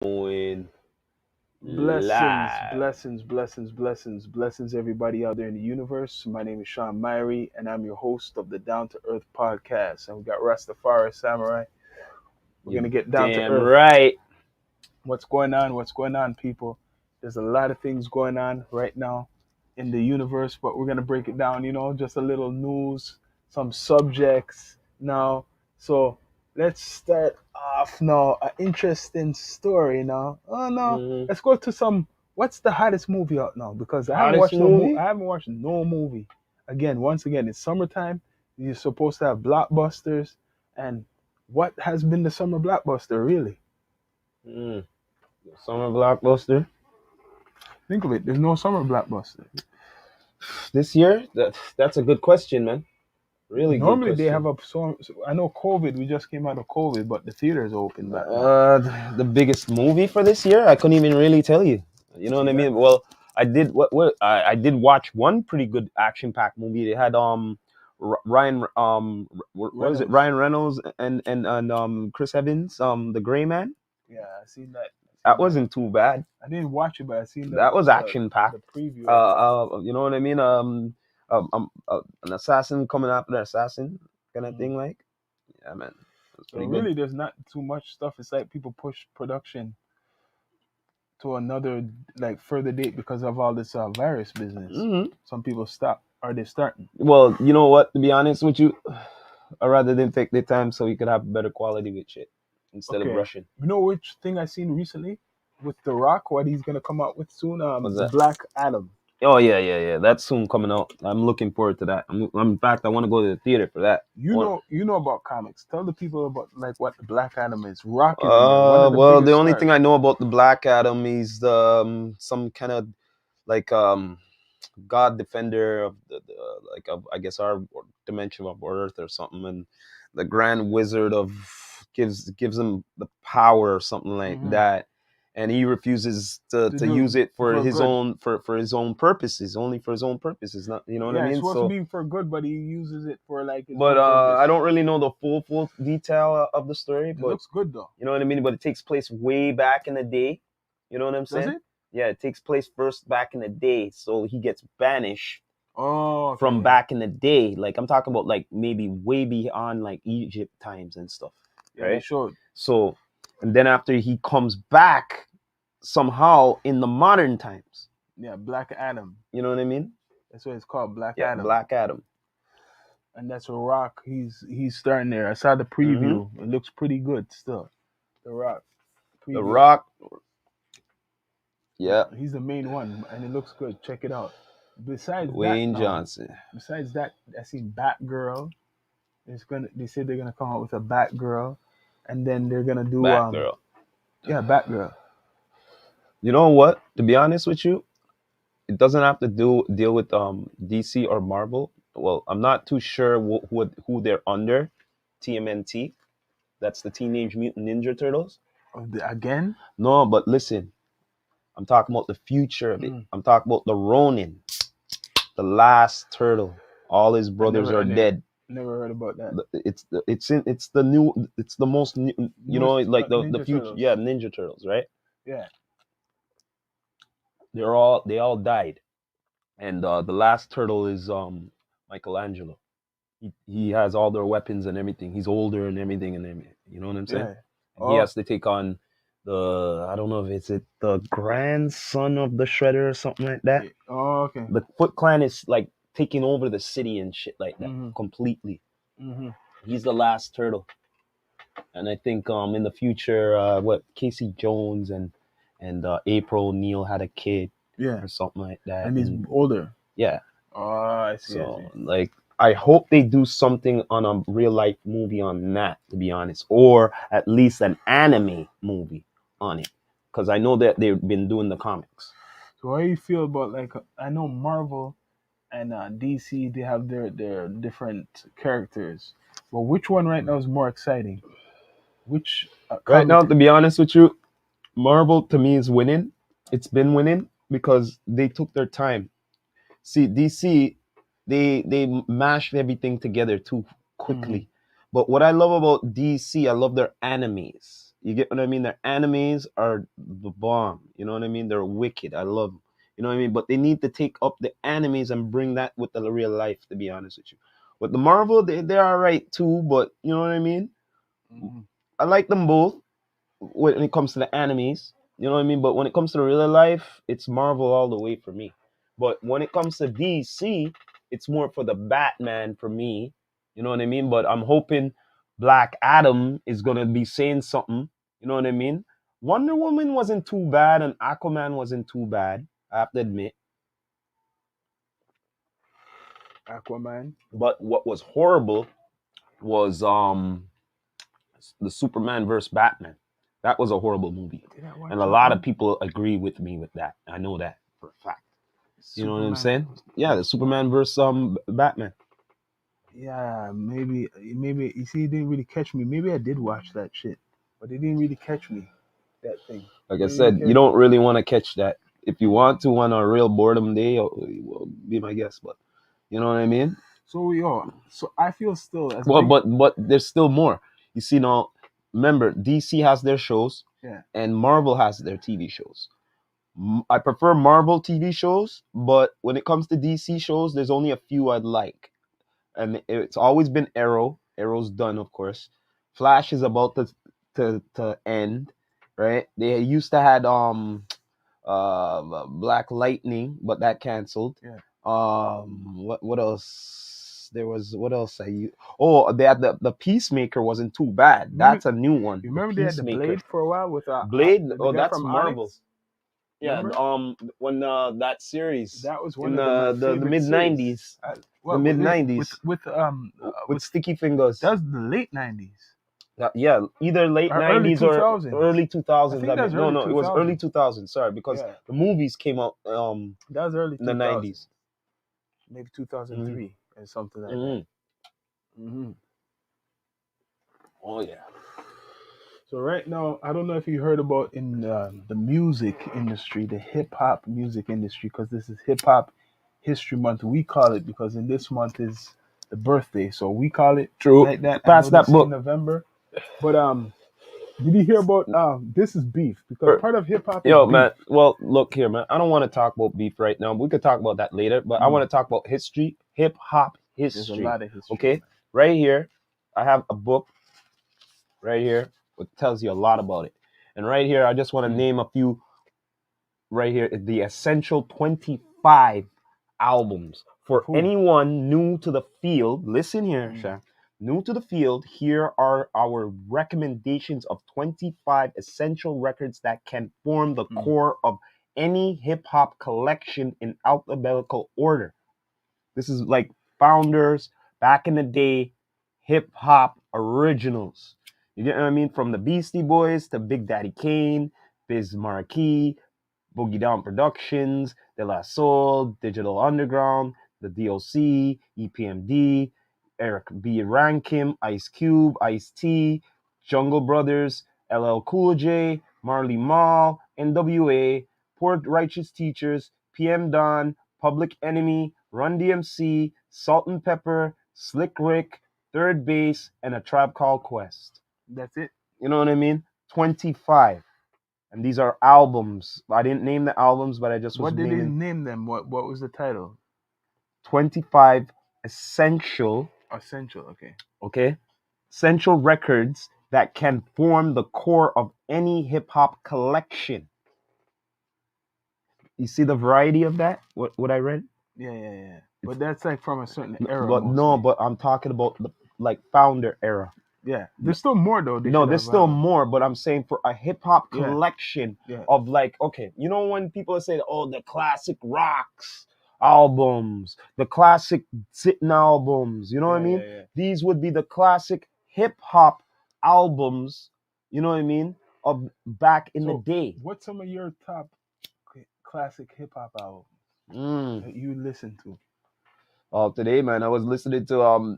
Going Blessings, live. blessings, blessings, blessings, blessings, everybody out there in the universe. My name is Sean Myrie, and I'm your host of the Down to Earth podcast. And we got Rastafari Samurai. We're You gonna get down to damn earth. right. What's going on? What's going on, people? There's a lot of things going on right now in the universe, but we're gonna break it down. Just a little news, some subjects now. So let's start off now. An interesting story now. Oh no, Mm-hmm. let's go to some. What's the hottest movie out now? Because I haven't Hottest watched no. movie? I haven't watched no movie. Once again, it's summertime. You're supposed to have blockbusters, and what has been the summer blockbuster really? Mm. Summer blockbuster Think of it. There's no summer blockbuster. this year. That's a good question, man. Really good Normally they have question. a so I know COVID. We just came out of COVID, but the theaters open back now. The biggest movie for this year, I couldn't even really tell you. You know what See I that? mean? Well, I did I did watch one pretty good action-packed movie. They had Ryan what was it? Reynolds. Ryan Reynolds and Chris Evans, the Gray Man. Yeah, I seen that. I That seen that. wasn't too bad. I didn't watch it, but I seen That was action the packed. preview of it. You know what I mean? An assassin coming after the assassin, kind of Mm. thing. Like, yeah, man, it's So pretty good. really, there's not too much stuff. It's like people push production to another like further date because of all this virus business. Hmm. Some people stop. Are they starting? Well, you know what? To be honest with you, I rather than take the time so you could have better quality with shit instead of Okay. rushing. You know which thing I seen recently with The Rock? What he's gonna come out with soon? What's The that? Black Adam. Oh yeah. That's soon coming out. I'm looking forward to that. In fact, I want to go to the theater for that. You know about comics. Tell the people about like what the Black Adam is. Rock is in there. One of the Well, the biggest only stars. thing I know about the Black Adam is some kind of like god defender of the like of, I guess our dimension of Earth or something, and the Grand Wizard of gives him the power or something like Mm-hmm. that, and he refuses to use it for for his good. own for his own purposes, only for his own purposes. Not, you know what I Yeah, it's mean? supposed to So, be for good, but he uses it for like his but own purpose. I don't really know the full detail of the story, It but looks good though. you know what I mean? But it takes place way back in the day. You know what I'm Does saying? it? Yeah, it takes place first back in the day. So he gets banished Oh, okay. from back in the day. Like I'm talking about like maybe way beyond like Egypt times and stuff. Yeah, they Right? showed. So and then after he comes back somehow in the modern times. Yeah, Black Adam. You know what I mean? That's what it's called, Black Yeah, Adam. Black Adam. And that's a Rock. He's starting there. I saw the preview. It looks pretty good still. The Rock preview. The Rock. Yeah. He's the main one, and it looks good. Check it out. Besides Wayne that, Johnson. besides that, I seen Batgirl. They said they're gonna come out with a Batgirl, and then they're gonna do Batgirl. Yeah, Batgirl. You know what? To be honest with you, it doesn't have to deal with DC or Marvel. Well, I'm not too sure who they're under. TMNT. That's the Teenage Mutant Ninja Turtles. Again? No, but listen, I'm talking about the future of it. Mm. I'm talking about the Ronin, the last turtle. All his brothers are dead. Never heard about that. It's the most new, you know, like the future. Turtles. Yeah, Ninja Turtles, right? Yeah. They all died, and the last turtle is Michelangelo. He has all their weapons and everything. He's older and everything and everything. You know what I'm saying? Yeah. And he has to take on I don't know if it's the grandson of the Shredder or something like that. Yeah. Oh, okay. The Foot Clan is like taking over the city and shit like that completely. Mm-hmm. He's the last turtle, and I think in the future, Casey Jones and April O'Neil had a kid, or something like that, and he's older. Yeah. Oh, I see. So like, I hope they do something on a real life movie on that, to be honest, or at least an anime movie on it, because I know that they've been doing the comics. So how do you feel about, like, I know Marvel and DC, they have their different characters, but which one right now is more exciting? Which right now, to be honest with you, Marvel to me is winning. It's been winning because they took their time. See, DC, they mashed everything together too quickly. But what I love about DC, I love their animes. You get what I mean? Their animes are the bomb. You know what I mean? They're wicked. I love them. You know what I mean? But they need to take up the animes and bring that with the real life, to be honest with you. With the Marvel, they're all right too, but you know what I mean? Mhm. I like them both when it comes to the animes. You know what I mean? But when it comes to the real life, it's Marvel all the way for me. But when it comes to DC, it's more for the Batman for me. You know what I mean? But I'm hoping Black Adam is gonna be saying something. You know what I mean? Wonder Woman wasn't too bad, and Aquaman wasn't too bad. I have to admit. Aquaman. But what was horrible was the Superman versus Batman. That was a horrible movie, Did I and watch a that lot of one? people agree with me with that. I know that for a fact. You know what I'm Superman. saying? Yeah, the Superman versus Batman. Yeah, maybe you see, it didn't really catch me. Maybe I did watch that shit, but it didn't really catch me. That thing. Like It I didn't really said, you catch me. don't really want to catch that. If you want to on a real boredom day, well, be my guest. But you know what I mean? So so I feel still as Well, big. but there's still more. You see now. Remember, DC has their shows, Yeah. and Marvel has their TV shows. I prefer Marvel TV shows, but when it comes to DC shows, there's only a few I'd like. And it's always been Arrow. Arrow's done, of course. Flash is about to end, right? They used to had Black Lightning, but that canceled. Yeah. What else? There was what else? Oh, they had the Peacemaker wasn't too bad. Remember, That's a new one. The remember they had the Peacemaker. Blade for a while with Blade. the Oh, guy that's from Marvel. Onyx. Yeah. Remember? When that series That was one in of my the favorite mid series. '90s, the What mid with with '90s with with with Sticky Fingers. that was the late '90s Yeah, either late or early '90s or 2000s. early I 2000s. think I that mean, was no, early no, it was early 2000s. 2000s. Sorry, because Yeah, the movies came out that was early in the 2000s, '90s. maybe Mm-hmm. 2003 or something like that. Mm-hmm. Hmm. Oh yeah. So right now, I don't know if you heard about in the music industry, the hip hop music industry, because this is Hip Hop History Month. We call it because in this month is the birthday, so we call it True. like that. I Pass know they that say book. November, but did you hear about this is beef because Er, part of hip hop is Yo, beef. man. Well, look here, man. I don't want to talk about beef right now. We could talk about that later, but I Mm. want to talk about history, hip hop There's a history. lot of history, Okay, man. right here, I have a book right here which tells you a lot about it. And right here, I just want to Mm. name a few. Right here, the essential 25 albums Of for who? anyone new to the field. Listen here, Mm. Sha. New to the field, here are our recommendations of 25 essential records that can form the Mm. core of any hip hop collection in alphabetical order. This is like founders back in the day, hip hop originals. You get what I mean? From the Beastie Boys to Big Daddy Kane, Biz Markie, Boogie Down Productions, De La Soul, Digital Underground, the DOC, EPMD, Eric B. Rankim, Ice Cube, Ice T, Jungle Brothers, LL Cool J, Marley Marl, NWA, Poor Righteous Teachers, PM Don, Public Enemy, Run DMC, Salt and Pepper, Slick Rick, Third Base, and A Tribe Called Quest. That's it. You know what I mean? 25. And these are albums. I didn't name the albums, but I just was What did they naming name them? What was the title? 25 essential, Essential. Okay. okay, essential records that can form the core of any hip hop collection. You see the variety of that? What I read? Yeah, yeah, yeah. It's, But that's like from a certain era but no, mostly. but I'm talking about the like founder era. Yeah. There's still more though. They No, should there's have. still more, but I'm saying for a hip hop Yeah. collection Yeah. of like, okay, you know when people say, oh, the classic rocks albums, the classic sitting albums, you know what I Yeah, mean? yeah, yeah. These would be the classic hip hop albums, you know what I mean, of back in the So, day. what's some of your top classic hip hop albums Mm. that you listen to? Oh, today, man, I was listening to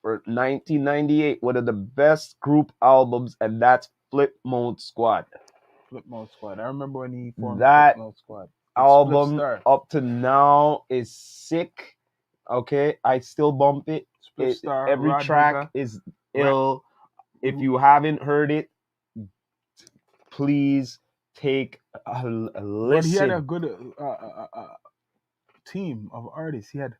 for 1998, one of the best group albums, and that's Flip Mode Squad. Flip Mode Squad. I remember when he formed Flip That Mode Squad. With Spliff album Star. up to now is sick. Okay, I still bump it. Spliff Star. Every Rod track Digger. is Ra- ill. If you haven't heard it, please take a But he had a listen. good team of artists. He had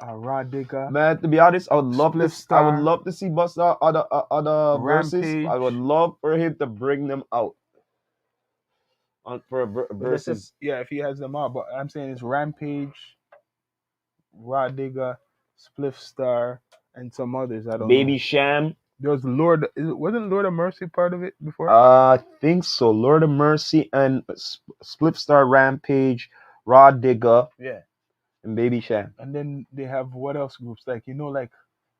Raw Digger, Man, to be honest, Spliff I would Star, love to see Busta other verses. I would Rampage. love for him to bring them out on for But that's if verses. yeah, if he has them all. But I'm saying it's Rampage, Raw Digger, Spliff Star, and some others. I don't know. Baby Sham. There was Lord. Wasn't Lord of Mercy part of it before? I think so. Lord of Mercy and Spliff Star, Rampage, Raw Digger, Yeah. and Baby Sham. And then they have what else groups like like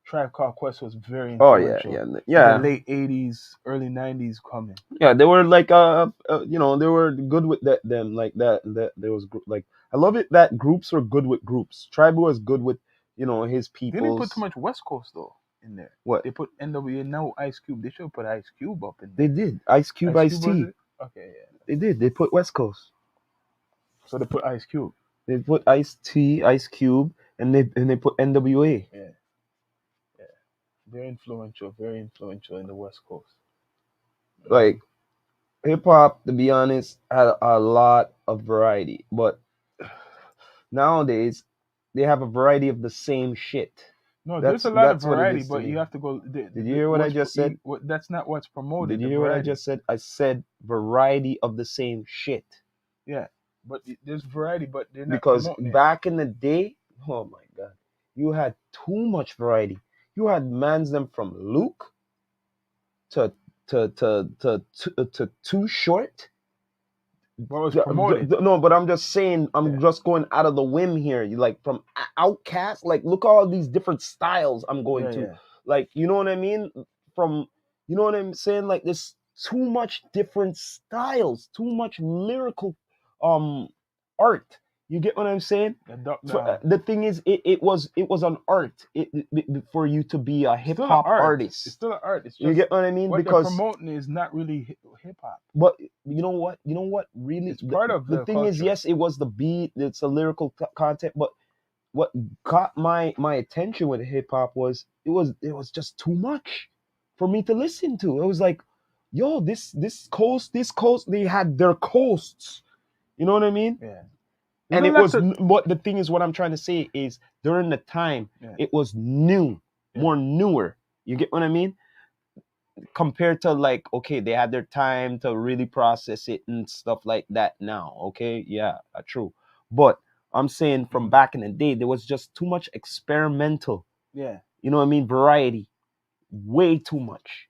Tribe Called Quest was very Oh yeah, influential yeah, in the yeah, late '80s, early '90s coming. yeah. They were like they were good with them like that. There was like I love it that groups were good with groups. Tribe was good with his They didn't put too peoples. much West Coast though in there. What They put NWA now Ice Cube. They should put Ice Cube up in they there. did, Ice Cube, Ice Ice Cube was T. it? Okay, yeah. They did. They put West Coast. So they put Ice Cube. They put Ice T, Ice Cube, and they put NWA. Yeah, yeah. Very influential in the West Coast. Like hip hop, to be honest, had a lot of variety, but nowadays they have a variety of the same shit. No, there's That's a lot of that's what it variety, is to but you me. have to go. Did you hear what I just said? That's not what's Did promoted. you The hear what I variety. just said? I said variety of the same shit. Yeah, but there's variety, but they're not Because promoting it. back in the day, oh my god, you had too much variety. You had mans them from Luke to to Too Short. What was promoted? No, but I'm just saying, I'm Yeah, just going out of the whim here. You like from Outcast, like look at all these different styles I'm going yeah, to. yeah. Like, you know what I mean? From you know what I'm saying? Like there's too much different styles, too much lyrical um art. You get what I'm saying? The duck For, down. the thing is, it was an art for you to be a hip Still an hop art. It's artist. still an art. It's You just get what I mean? what they're Because promoting is not really hip hop. but you know what? You know what? Really, It's part of the the thing is, culture. yes, it was the beat. It's a lyrical content, but what got my attention with hip hop was it was just too much for me to listen to. It was like, yo, this coast, they had their coasts. You know what I mean? Yeah. There's And a it lot was to. what the thing is. What I'm trying to say is during the time, Yeah. it was new, Yeah. more newer. You get what I mean? Compared to like okay they had their time to really process it and stuff like that now okay yeah true but I'm saying from back in the day there was just too much experimental Yeah. you know what I mean variety way too much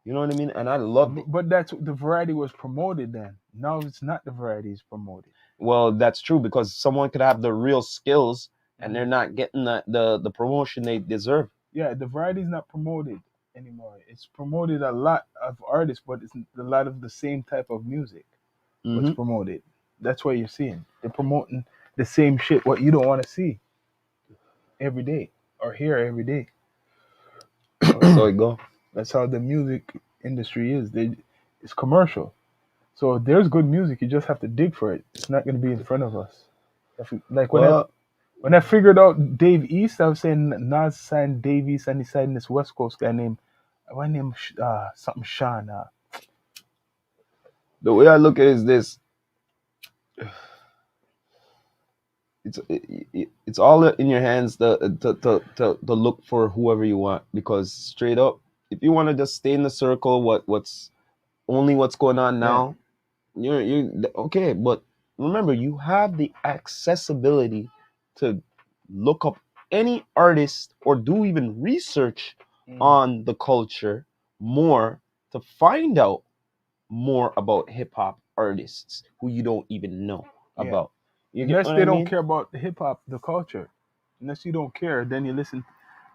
you know what I mean and I loved it. But that's the variety was promoted then. Now it's not the variety is promoted. Well that's true because someone could have the real skills and they're not getting the promotion they deserve. Yeah, the variety is not promoted anymore. It's promoted a lot of artists, but it's a lot of the same type of music. What's Mm-hmm. promoted? That's what you're seeing. They're promoting the same shit. What you don't want to see every day or hear every day. So it go. That's how the music industry is. It's commercial. So if there's good music, you just have to dig for it. It's not going to be in front of us. Like Well when I figured out Dave East, I was saying Nas signed Dave East and he signed this West Coast guy named something Sean. the way I look at it is this it's all in your hands to look for whoever you want because straight up if you want to just stay in the circle what's going on Yeah, now you okay but remember you have the accessibility to look up any artist or do even research on the culture more to find out more about hip hop artists who you don't even know yeah. about. You get Unless what they I don't mean? care about the hip hop, the culture. Unless you don't care, then you listen.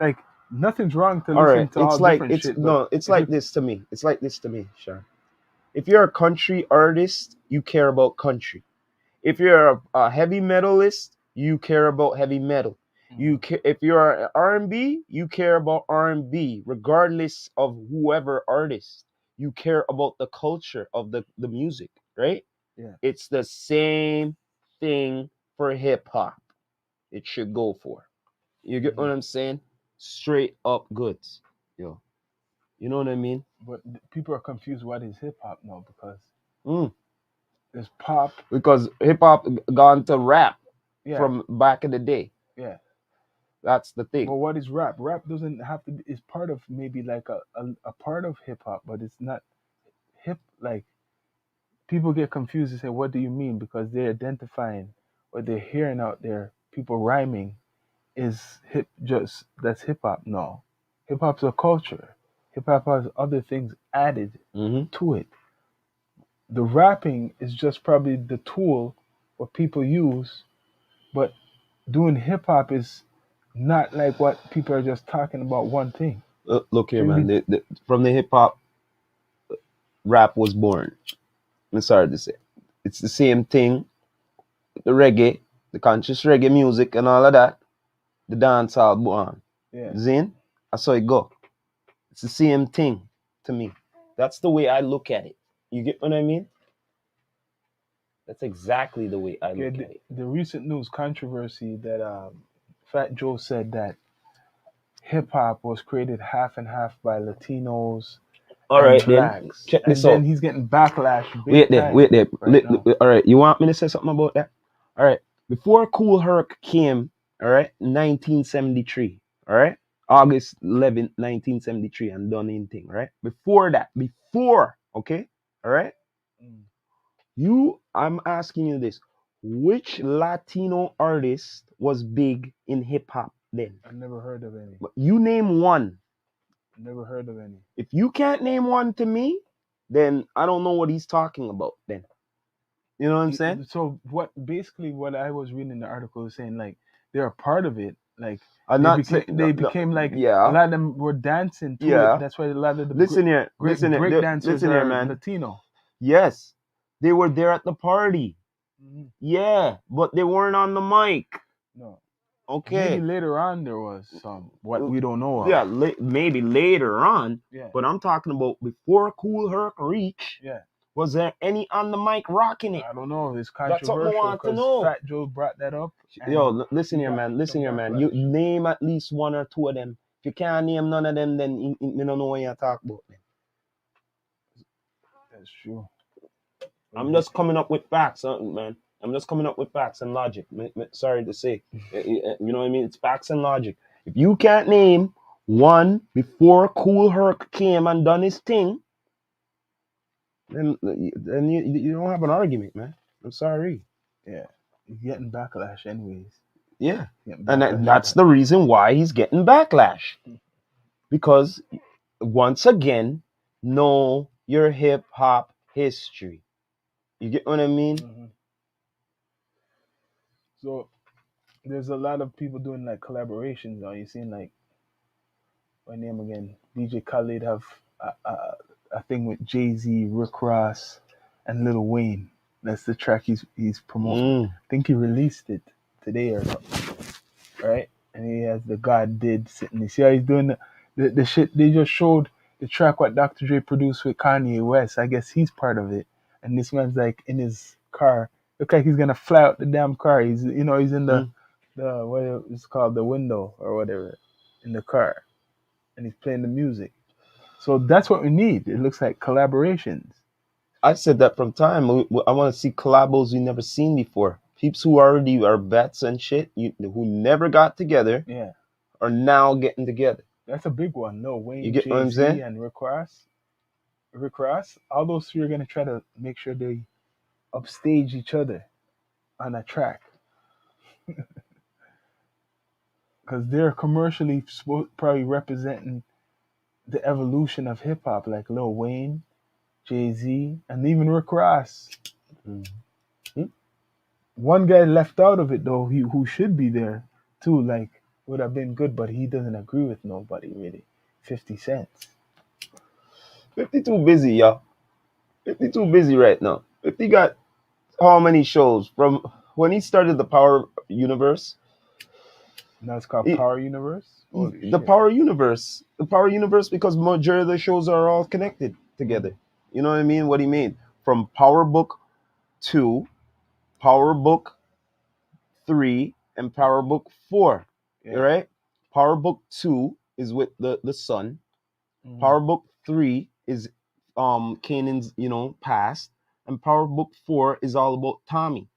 Like nothing's wrong to All right, listen to all different shit, but it's if like it this to me. It's like this to me, Sean. If you're a country artist, you care about country. If you're a heavy metalist, you care about heavy metal. If you're an R&B, you care about R&B, regardless of whoever artist. You care about the culture of the music, right? yeah. It's the same thing for hip hop. It should go for. You get what Mhm. I'm saying? Straight up goods. Yo. You know what I mean? But people are confused what is hip hop now because Mm. There's pop. Because hip hop gone to rap Yeah, from back in the day. yeah. That's the But thing. what is rap? Rap doesn't have to be. It's part of maybe like a part of hip hop, but it's not hip. Like people get confused and say, "What do you mean?" Because they're identifying or they're hearing out there people rhyming is hip. Just that's hip hop. No, hip hop's a culture. Hip hop has other things added Mm-hmm. to it. The rapping is just probably the tool what people use, but doing hip hop is not like what people are just talking about one thing. Look here, man. Shouldn't be. From the hip hop, rap was born. I'm sorry to say. It's the same thing. The reggae, the conscious reggae music, and all of that. The dancehall born. Yeah. Zin, I saw it go. It's the same thing to me. That's the way I look at it. You get what I mean? That's exactly the way I Okay. look at it. The recent news controversy that Fat Joe said that hip hop was created half and half by Latinos All and right, then blacks, check and this then out. he's getting backlash Wait big there, time wait there. right now. All right, you want me to say something about that? All right. Before Cool Herc came, all right, 1973, all right, August 11th, 1973, and done anything, right? Before that, okay, all right. Mm, I'm asking you this: which Latino artist was big in hip hop then? I never heard of any. You name one. Never heard of any. If you can't name one to me, then I don't know what he's talking about. Then you know what I'm saying? So what? Basically, what I was reading in the article is saying like they're a part of it. Like I'm they not became saying they no, became like a yeah, lot of them were dancing to it. yeah. That's why a lot of the Listen here, great break there, dancers listen here, are man. Latino. Yes, they were there at the party. Mhm. Yeah, but they weren't on the mic. No, maybe Okay. later on there was some what we don't know of. Yeah, maybe later on. Yeah, But I'm talking about before Cool Herc reach. yeah. Was there any on the mic rocking it? I don't know. It's That's what I controversial want to because know. Fat Joe brought that up Yo, and listen he here, got man. Listen some here, man. You backlash. name at least one or two of them. If you can't name none of them, then you don't know what you're talking about. That's true. I'm just coming up with facts, man. I'm just coming up with facts and logic. Sorry to say, you know what I mean? It's facts and logic. If you can't name one before Cool Herc came and done his thing, then you don't have an argument, man. I'm sorry. Yeah, he's getting backlash anyways. Yeah, Getting and backlash for that's that. the reason why he's getting backlash, because once again, know your hip hop history. You get what I mean? Hmm. So there's a lot of people doing like collaborations now. You seen like my name again, DJ Khaled have a thing with Jay Z, Rick Ross, and Lil Wayne. That's the track he's promoting. Mm. I think he released it today or something, right? And he has the God did sitting. You see how he's doing the shit. They just showed the track what Dr. Dre produced with Kanye West. I guess he's part of it. And this man's like in his car. Look like he's gonna fly out the damn car. He's in the Mm. what it's called, the window or whatever in the car, and he's playing the music. So that's what we need. It looks like collaborations. I said that from time. I want to see collabos we never seen before. Peeps who already are vets and shit, who never got together, Yeah, are now getting together. that's a big one. No, You Wayne, get what Jay I'm Z, saying? and Rick Ross. Rick Ross. All those three are gonna try to make sure they upstage each other on a track because they're commercially probably representing the evolution of hip hop, like Lil Wayne, Jay Z, and even Rick Ross. Mm. One guy left out of it though, who should be there too, like would have been good, but he doesn't agree with nobody really. 50 Cent. 50 too busy, y'all. 50 too busy right now. 50 got how many shows from when he started the Power Universe? Now it's called He, Power Universe. Holy the shit. Power Universe, because majority of the shows are all connected Mm, together. You know what I mean? What he mean? From Power Book 2, Power Book 3, and Power Book 4. yeah. Right? Power Book 2 is with the son. Mm, Power Book 3 is Kanan's, past. and Power Book 4 is all about Tommy.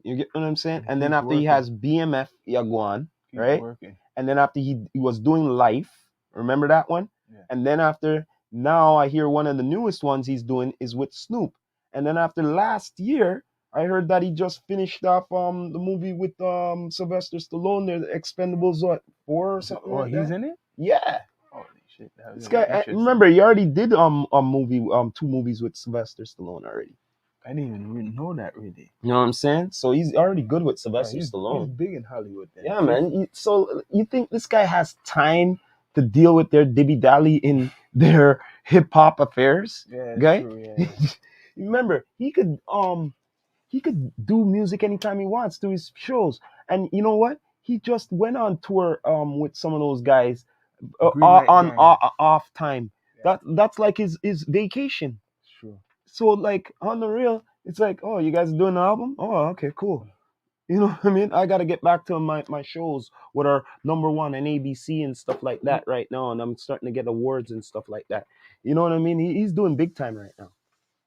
You get what I'm saying? He And then keeps after he working. has BMF Yaguan, Keep right? working. And then after he was doing Life, remember that one? Yeah. And then after, now I hear one of the newest ones he's doing is with Snoop. And then after last year, I heard that he just finished off the movie with Sylvester Stallone, the Expendables what, 4 or something Oh, like he's that. in it? Yeah. Holy shit. That was This gonna guy, be interesting. remember, he already did a movie, 2 movies with Sylvester Stallone already. I didn't even know that really. You know what I'm saying? So he's already good with Oh, Sylvester he's Stallone. big in Hollywood then. Yeah, man. So you think this guy has time to deal with their dibby dally in their hip hop affairs? Yeah, that's Okay. true, yeah. Remember, he could do music anytime he wants to his shows. And you know what? He just went on tour with some of those guys Green Light on Gang. off time. Yeah. That's like his vacation. It's true. So like on the real, it's like, oh, you guys doing an album? Oh, okay, cool. You know what I mean? I got to get back to my shows what are number one and ABC and stuff like that right now, and I'm starting to get awards and stuff like that. You know what I mean? He's doing big time right now.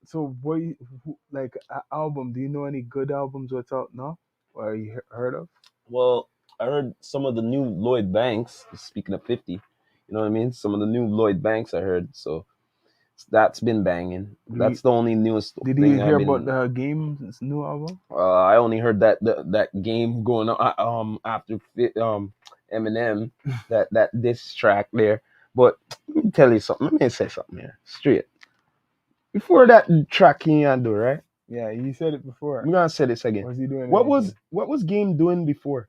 So, what like an album? Do you know any good albums what's out now? Or you heard of? Well, I heard some of the new Lloyd Banks. Speaking of 50, you know what I mean? Some of the new Lloyd Banks I heard, so that's been banging. That's the only newest Did thing you I've hear been. about the Game's new album? I only heard that game going on after Eminem that diss track there. But let me tell you something. Let me say something here straight. Before that track he had do right. Yeah, you said it before. I'm gonna say this again. Was he doing What anything? was Game doing before?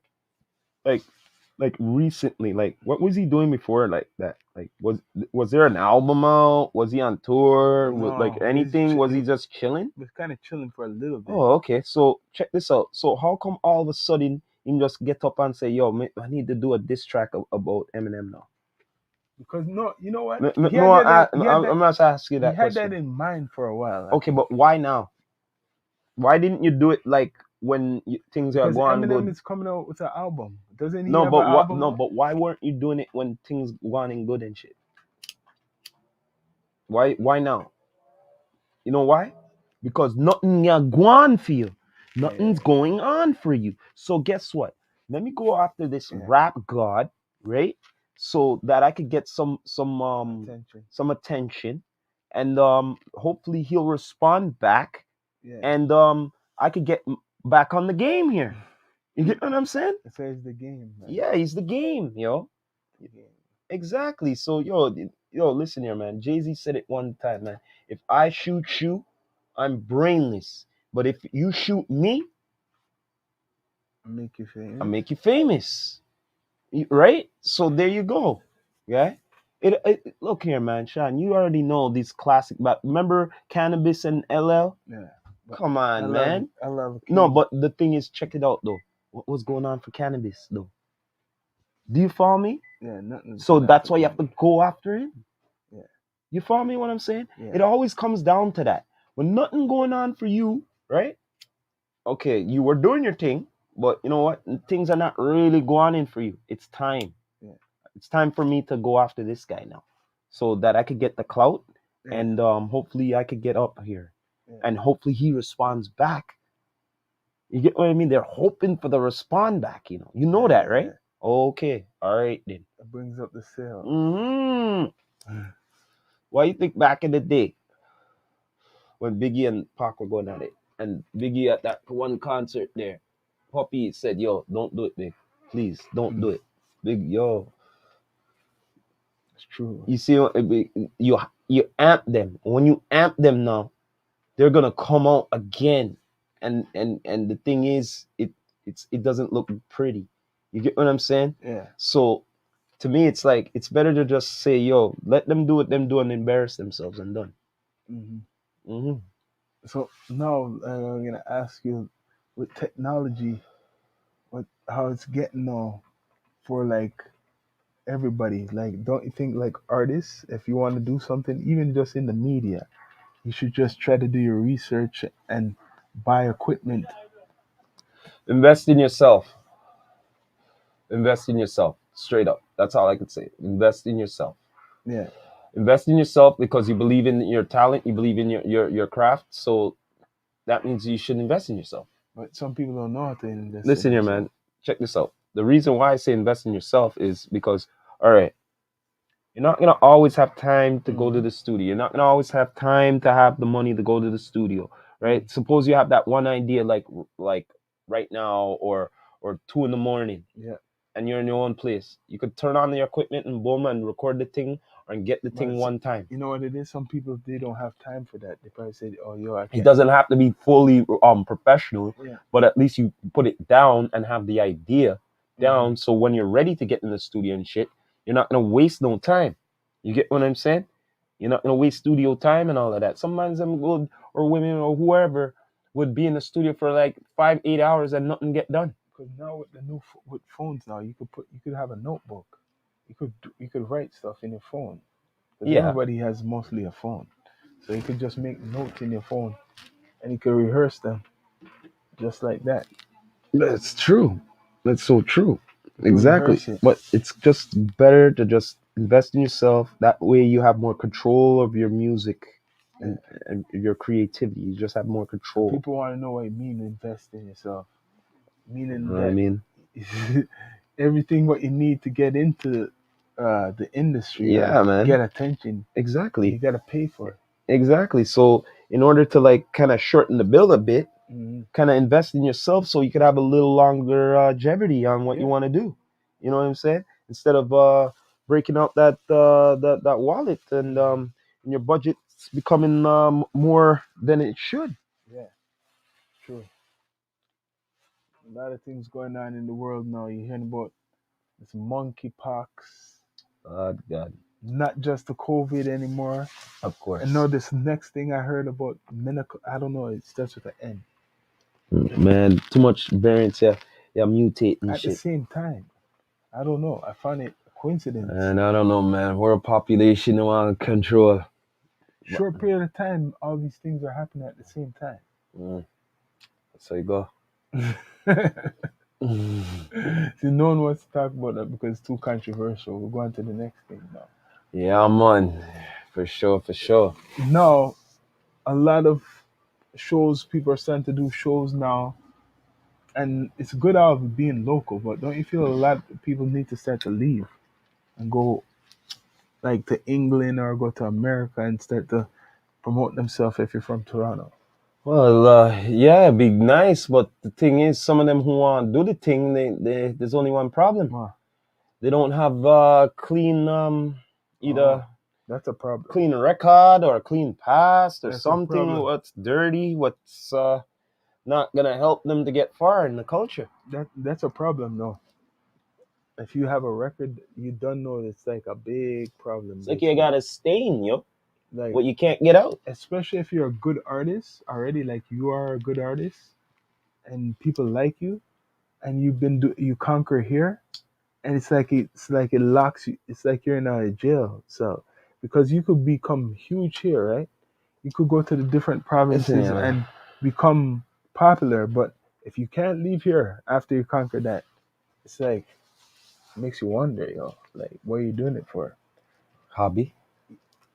Like recently, like what was he doing before like that? Like was there an album out? Was he on tour? No, Like anything? Was he just chilling? He was kind of chilling for a little bit. Oh, okay. So check this out. So how come all of a sudden him just get up and say, "Yo, I need to do a diss track about Eminem now"? Because no, you know what? No, I'm not asking you that He had question. that in mind for a while. Okay, but why now? Why didn't you do it like when things are Because going Eminem good? is coming out with an album. Doesn't he No, have but an what? album? No, but why weren't you doing it when things going good and shit? Why now? You know why? Because nothing ya going for you. Nothing's going on for you. So guess what? Let me go after this rap god, right? So that I could get some attention, and hopefully he'll respond back, and I could get back on the game here. You get what I'm saying? So it's the game, man. Yeah, he's the game, yo. The game. Exactly. So yo, listen here, man. Jay-Z said it one time, man. If I shoot you, I'm brainless. But if you shoot me, I'll make you famous. I'll make you famous. Right? So there you go. Yeah. Look here, man, Sean. You already know these classic. But remember Cannabis and LL? Yeah. Come on, man. I love. No, but the thing is, check it out though. What was going on for Cannabis though? Do you follow me? Yeah, nothing. So that's why you have to go after him. Yeah. You follow me what I'm saying? Yeah. It always comes down to that. When nothing going on for you, right? Okay, you were doing your thing, but you know what? Things are not really going in for you. It's time. Yeah. It's time for me to go after this guy now, so that I could get the clout, and hopefully I could get up here, and hopefully he responds back. You get what I mean? They're hoping for the respond back. You know that, right? Yeah. Okay, all right then. It brings up the sale. Why you think back in the day when Biggie and Pac were going at it, and Biggie at that one concert there, Poppy said, "Yo, don't do it, Big. Please, don't do it, Big. Yo." It's true. You see, you amp them. When you amp them now, they're gonna come out again, and the thing is, it doesn't look pretty. You get what I'm saying? Yeah. So to me, it's like it's better to just say, "Yo, let them do what them do and embarrass themselves and done." So now I'm gonna ask you, with technology, how it's getting now for like everybody. Like, don't you think like artists, if you want to do something, even just in the media, you should just try to do your research and buy equipment. Invest in yourself. Invest in yourself. Straight up. That's all I could say. Invest in yourself. Yeah. Invest in yourself because you believe in your talent, you believe in your craft. So that means you should invest in yourself. But some people don't know how to invest in Listen here, themselves. man. Check this out. The reason why I say invest in yourself is because, all right, you're not gonna always have time to go to Mm-hmm. the studio. You're not gonna always have time to have the money to go to the studio, right? Suppose you have that one idea, like right now, or 2 in the morning, Yeah. and you're in your own place. You could turn on the equipment and boom and record the thing and get the thing But one time. you know what it is? Some people they don't have time for that. They probably say, "Oh, yo, I It can't." doesn't have to be fully professional, Yeah. but at least you put it down and have the idea Mm-hmm. down. So when you're ready to get in the studio and shit, you're not gonna waste no time. You get what I'm saying? You're not gonna waste studio time and all of that. Sometimes them good or women or whoever would be in the studio for like 5, 8 hours and nothing get done. Because now with the with phones now, you could have a notebook. You could write stuff in your phone. Because Yeah, everybody has mostly a phone, so you could just make notes in your phone and you could rehearse them just like that. that's true. That's so true. You could Exactly. rehearse it. But it's just better to just invest in yourself. That way you have more control of your music Yeah. and your creativity. You just have more And control. people want to know what it means invest in yourself, You meaning know what I that mean? everything what you need to get into the industry or Yeah, man. get attention, you Exactly. gotta pay for it. Exactly. So in order to like kind of shorten the bill a bit, Mm-hmm. kind of invest in yourself so you could have a little longer longevity on what you Yeah. want to do. You know what I'm saying? Instead of breaking out that wallet and your budget's becoming more than it should. Yeah. True. A lot of things going on in the world now. You're hearing about this monkeypox, God, not just the COVID anymore. of And now course, this next thing I heard about medical, I don't know, it starts with an N. man. Too much variance, yeah, yeah, mutating At the shit. same time, I don't know. I found it a coincidence. And I don't know, man. We're a population who want control. But, Short period of time, all these things are happening at the same time. mm, so you go. See, no one wants to talk about that because it's too controversial. We're going to the next thing now. Yeah, man. For sure, for sure. Now, a lot of shows, people are starting to do shows now, and it's good out of being local, but don't you feel a lot of people need to start to leave and go like to England or go to America and start to promote themselves if you're from Toronto? Well, yeah, it'd be nice, but the thing is, some of them who want to do the thing, there's only one problem. Wow. They don't have clean, Oh, either that's a problem. clean record or clean past or That's a something problem. what's dirty, what's not gonna help them to get far in the culture. That's a problem though. If you have a record, you don't know it's like a big problem It's like you basically. got a stain, yo, Like what you can't get out. especially if you're a good artist already, like you are a good artist and people like you and you conquer here and it's like it locks you. It's like you're in a jail cell because you could become huge here, right? You could go to the different Listen provinces here, man. and become popular, but if you can't leave here after you conquer that, it's like it makes you wonder, like what are you doing it for? Hobby.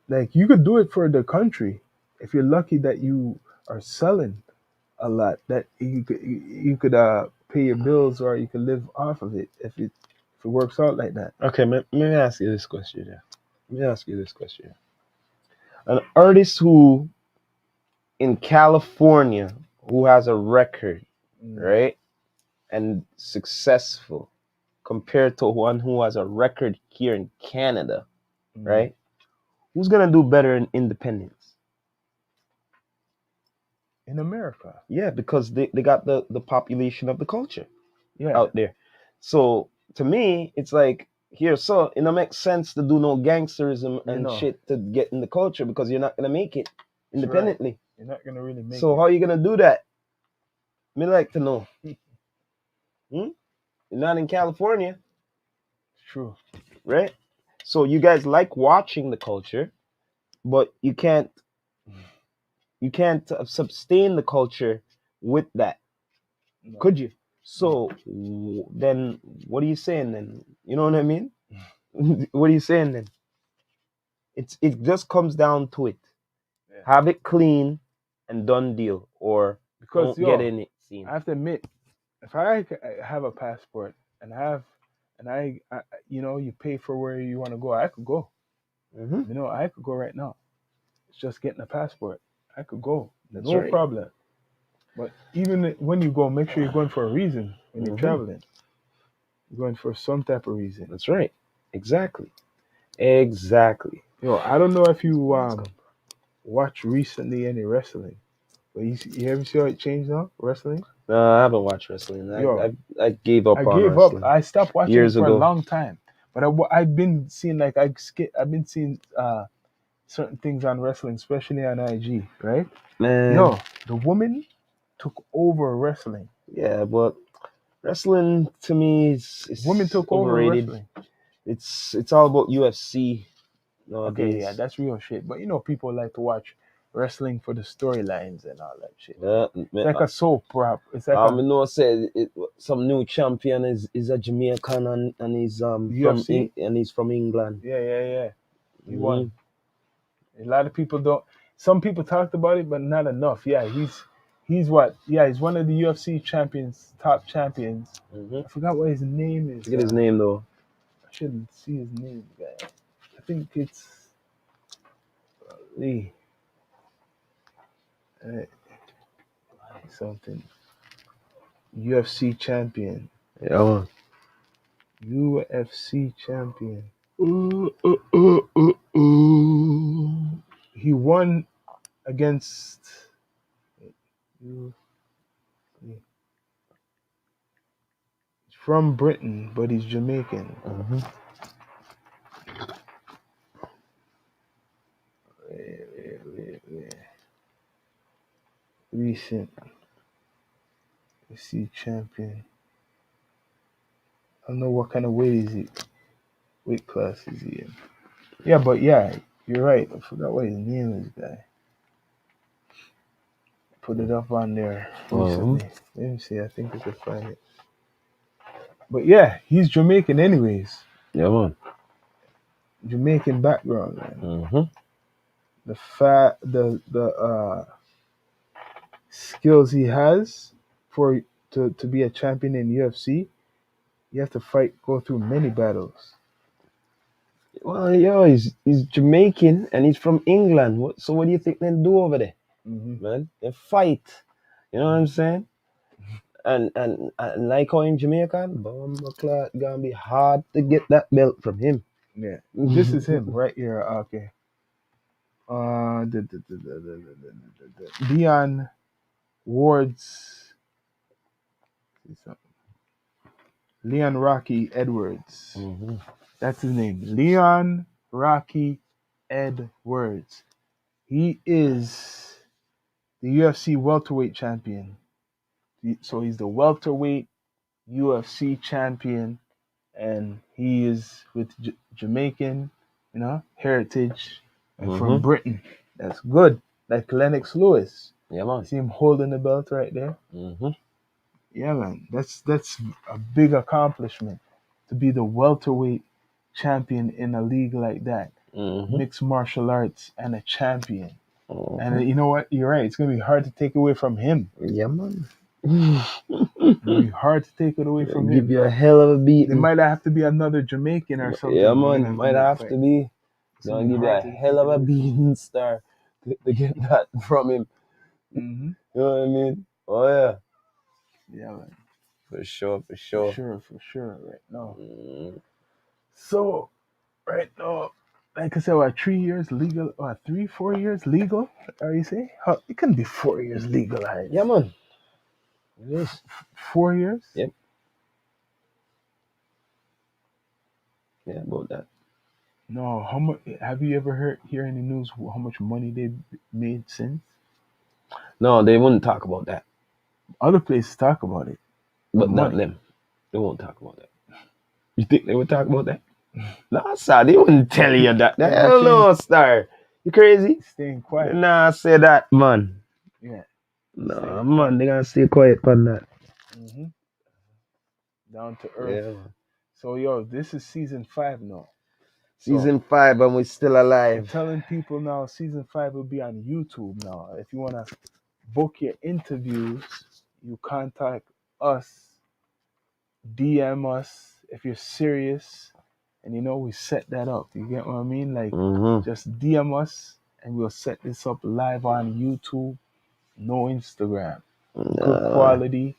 Like you could do it for the country if you're lucky that you are selling a lot that you could pay your bills or you could live off of it if it works out like that. Okay, let me ask you this question. Yeah. Let me ask you this question. An artist who in California who has a record, Mm, right, and successful compared to one who has a record here in Canada, mm. right? Who's gonna do better in independence? In America, Yeah, because they got the population of the culture yeah, out there. So to me, it's like here, so it don't make sense to do no gangsterism you and know, shit to get in the culture because you're not gonna make it it's right. independently. You're not gonna really make So it. how are you gonna do that? Me like to know. Hmm? You're not in California, It's true. right? So you guys like watching the culture, but you can't sustain the culture with that, No, could you? So then, what are you saying then? You know what I mean? What are you saying then? It just comes down to it. yeah, Have it clean, and done deal, or Because don't get yo, in it I scene. have to admit, if I have a passport and I you pay for where you want to go, I could go. Mm-hmm. I could go right now. It's just getting a passport. I could go, That's no right. problem. But even when you go, make sure you're going for a reason when you're Mm-hmm. traveling. You're going for some type of reason. That's right. Exactly. Exactly. Yo, I don't know if you Let's go. watched recently any wrestling, but you ever see how it changed now? Wrestling? No, I haven't watched wrestling. Yo, I gave up I on gave up. wrestling I stopped watching it years for a ago. long time. But I've been seeing I've been seeing certain things on wrestling, especially on IG, right? Man, Yo, the woman took over wrestling. yeah, but wrestling to me Women is took over overrated. wrestling. It's all about UFC Okay, yeah, nowadays. that's real shit. But people like to watch wrestling for the storylines and all that shit. Yeah, It's like a soap opera. It's like a you know, said some new champion is a Jamaican, and he's UFC. and he's from England. Yeah, yeah, yeah. He Mm-hmm. won. A lot of people don't. Some people talked about it, but not enough. Yeah, he's what? Yeah, he's one of the UFC champions, top champions. Mm-hmm. I forgot what his name is. Forget his name though. I shouldn't see his name, guy. I think it's Lee. Uh, something. UFC champion. Yeah, man. UFC champion. Uh, uh, uh, uh. He won against. He's from Britain, but he's Jamaican. Mhm. Wait. Recent. UFC champion. I don't know what kind of weight is he. Weight class is he in? Yeah, but yeah, you're right. I forgot what his name is, guy. Put it up on there Uh-huh. recently. Let me see. I think I could find it. But yeah, he's Jamaican, anyways. Yeah, man. Jamaican background, man. Mm-hmm. The skills he has for to be a champion in UFC, you have to go through many battles. Well, yo, he's Jamaican and he's from England. So what do you think they do over there, Mm-hmm. man? They fight. You know what I'm saying? And like how in Jamaica, Bomba Clark gonna be hard to get that belt from him. Yeah, this is him right here. Okay. Leon Ward's Leon Rocky Edwards. Mm-hmm. That's his name. Leon Rocky Edwards. He is the UFC welterweight champion. So he's the welterweight UFC champion, and he is with Jamaican, heritage, and from Mm-hmm. Britain. That's good. Like Lennox Lewis. Yeah, man. See him holding the belt right there. Mm-hmm. Yeah, man. That's a big accomplishment to be the welterweight champion in a league like that. Mm-hmm. Mixed martial arts and a champion. Mm-hmm. And you know what? You're right. It's gonna be hard to take away from him. Yeah, man. It's gonna be hard to take it away from Give him. you a hell of a There beating. might have to be another Jamaican or something. Yeah, man. Might have to be. It's Gonna gonna be give you hard a to hell take of it a away from him. beating star to get that from him. Mm-hmm. You know what I mean? Oh yeah, Yeah, man. for sure, for For sure. sure. Right now. Mm. So, right now, like I said, what, 3 years legal? Or 4 years legal? Are you saying? It can be 4 years legalized. Yeah, man. It is. 4 years? Yep. Yeah, about that. No. How much? Have you ever hear any news? How much money they made since? No, they wouldn't talk about that. Other places talk about it. The But not money. them. They won't talk about that. You think they would talk about that? Nah, sir, they wouldn't tell you that. Yeah, Hell no, star. You crazy? Staying quiet. Nah, say that, man. Yeah. Nah, man, they gonna stay quiet on that. Mm-hmm. Down to earth. Yeah, man. So, yo, this is season 5 now. Season 5 and we're still So alive. telling people now, season 5 will be on YouTube now. If you wanna book your interviews, you contact us, DM us if you're serious, and we set that up. You get what I mean? Like, Mm-hmm. just DM us, and we'll set this up live on YouTube. No Instagram. Good Uh, quality.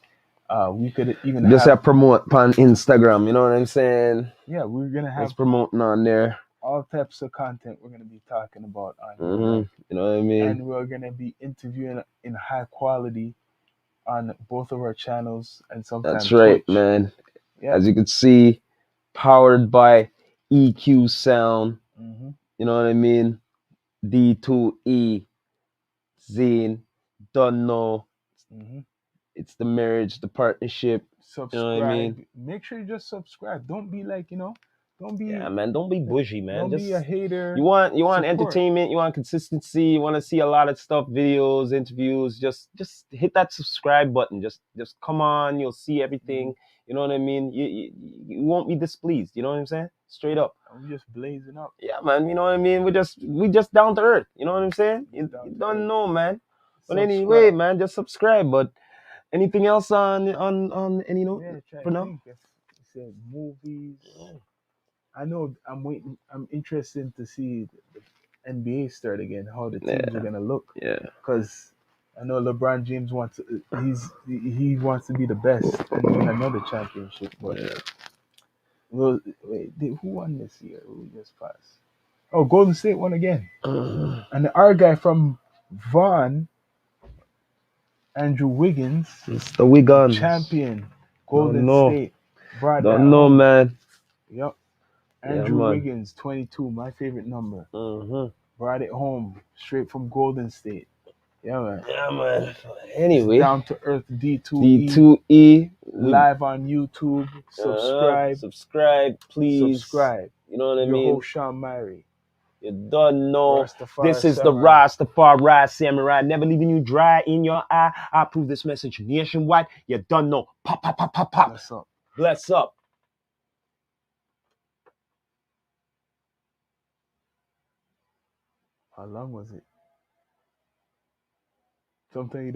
We could even just have, have promote on Instagram. You know what I'm saying? yeah, we're gonna have Just promoting on there. all types of content we're gonna be talking about on here, Mm-hmm. like, You know what I mean? and we're gonna be interviewing in high quality on both of our channels and That's sometimes right, Twitch. man. Yeah. As you can see, powered by EQ Sound. Hmm. You know what I mean? D2E Zine. Don't know. Hmm. It's the marriage, the partnership. You know what I Subscribe. mean? Make sure you just subscribe. Don't be like, don't Yeah, be man. Don't be bougie, man. don't be a Just hater. you want Support. entertainment, you want consistency, you want to see a lot of stuff, videos, interviews. Just hit that subscribe button. Just come on, you'll see Hmm. everything. You know what I mean? You won't be displeased. You know what I'm saying? Straight up. I'm just blazing up. Yeah, man. You know what I mean? We just down to earth. You know what I'm saying? Just You down to don't earth. know, man. But anyway, Subscribe. man, just subscribe. But anything else on any note Yeah, try for to now? think if you said movies. I know I'm waiting. I'm interested to see the NBA start again. How the teams are Yeah, gonna look, yeah. because I know LeBron James wants. He wants to be the best and win another championship. But Yeah. well, wait, who won this year? Who just passed? Oh, Golden State won again. And our guy from Vaughn, Andrew Wiggins, It's the Wiggins. champion. Don't Golden know. State brought that Don't know, home. man. Yep. Yeah, Andrew man. Wiggins, 22, my favorite number. Mm-hmm. Brought it home straight from Golden State. Yeah, man. Yeah, man. It's Anyway, down to earth D2E D2E. We live on YouTube. Subscribe, subscribe, please. subscribe. You know what I Your mean? host Sean Myrie, You don't know. Rastafari This is the Samurai. Rastafari Samurai, never leaving you dry in your eye. I approve this message nationwide. You don't know. Pop, pop, pop, pop, pop. Bless up. Bless up. How long was it? Something you don't